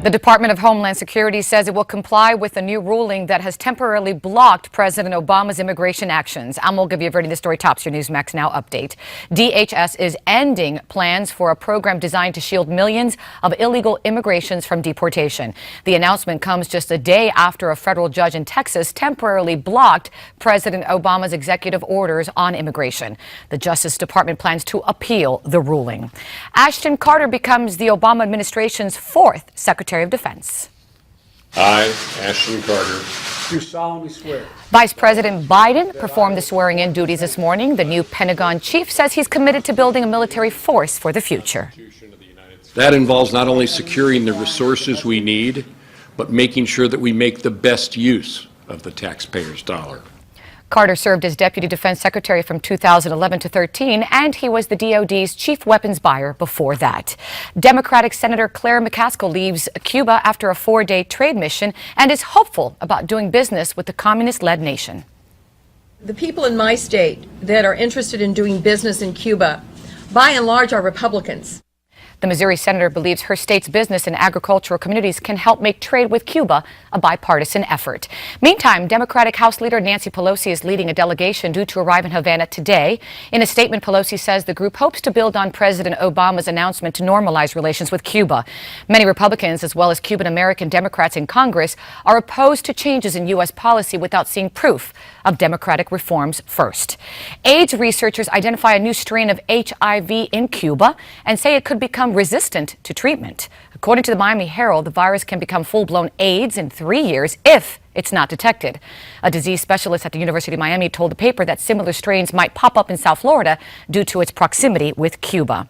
The Department of Homeland Security says it will comply with a new ruling that has temporarily blocked President Obama's immigration actions. I'm Olga Villaverde. The story tops your Newsmax Now update. DHS is ending plans for a program designed to shield millions of illegal immigrants from deportation. The announcement comes just a day after a federal judge in Texas temporarily blocked President Obama's executive orders on immigration. The Justice Department plans to appeal the ruling. Ashton Carter becomes the Obama administration's fourth Secretary of Defense. I, Ashton Carter, do solemnly swear. Vice President Biden performed the swearing-in duties this morning. The new Pentagon chief says he's committed to building a military force for the future. That involves not only securing the resources we need, but making sure that we make the best use of the taxpayers' dollar. Carter served as Deputy Defense Secretary from 2011 to 13, and he was the DOD's chief weapons buyer before that. Democratic Senator Claire McCaskill leaves Cuba after a 4-day trade mission and is hopeful about doing business with the communist-led nation. The people in my state that are interested in doing business in Cuba, by and large, are Republicans. The Missouri senator believes her state's business and agricultural communities can help make trade with Cuba a bipartisan effort. Meantime, Democratic House Leader Nancy Pelosi is leading a delegation due to arrive in Havana today. In a statement, Pelosi says the group hopes to build on President Obama's announcement to normalize relations with Cuba. Many Republicans, as well as Cuban-American Democrats in Congress, are opposed to changes in U.S. policy without seeing proof of Democratic reforms first. AIDS researchers identify a new strain of HIV in Cuba and say it could become resistant to treatment. According to the Miami Herald, the virus can become full-blown AIDS in 3 years if it's not detected. A disease specialist at the University of Miami told the paper that similar strains might pop up in South Florida due to its proximity with Cuba.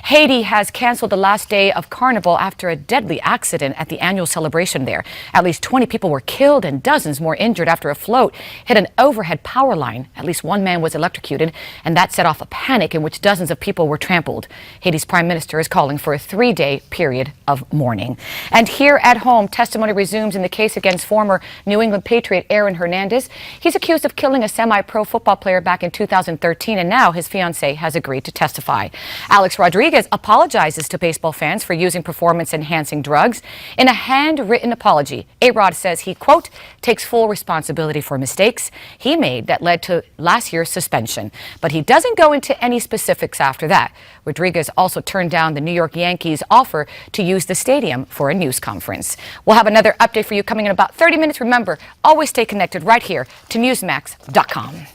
Haiti has canceled the last day of Carnival after a deadly accident at the annual celebration there. At least 20 people were killed and dozens more injured after a float hit an overhead power line. At least one man was electrocuted, and that set off a panic in which dozens of people were trampled. Haiti's prime minister is calling for a 3-day period of mourning. And here at home, testimony resumes in the case against former New England Patriot Aaron Hernandez. He's accused of killing a semi-pro football player back in 2013, and now his fiancée has agreed to testify. Alex Rodriguez apologizes to baseball fans for using performance-enhancing drugs. In a handwritten apology, A-Rod says he, quote, takes full responsibility for mistakes he made that led to last year's suspension. But he doesn't go into any specifics after that. Rodriguez also turned down the New York Yankees' offer to use the stadium for a news conference. We'll have another update for you coming in about 30 minutes. Remember, always stay connected right here to Newsmax.com.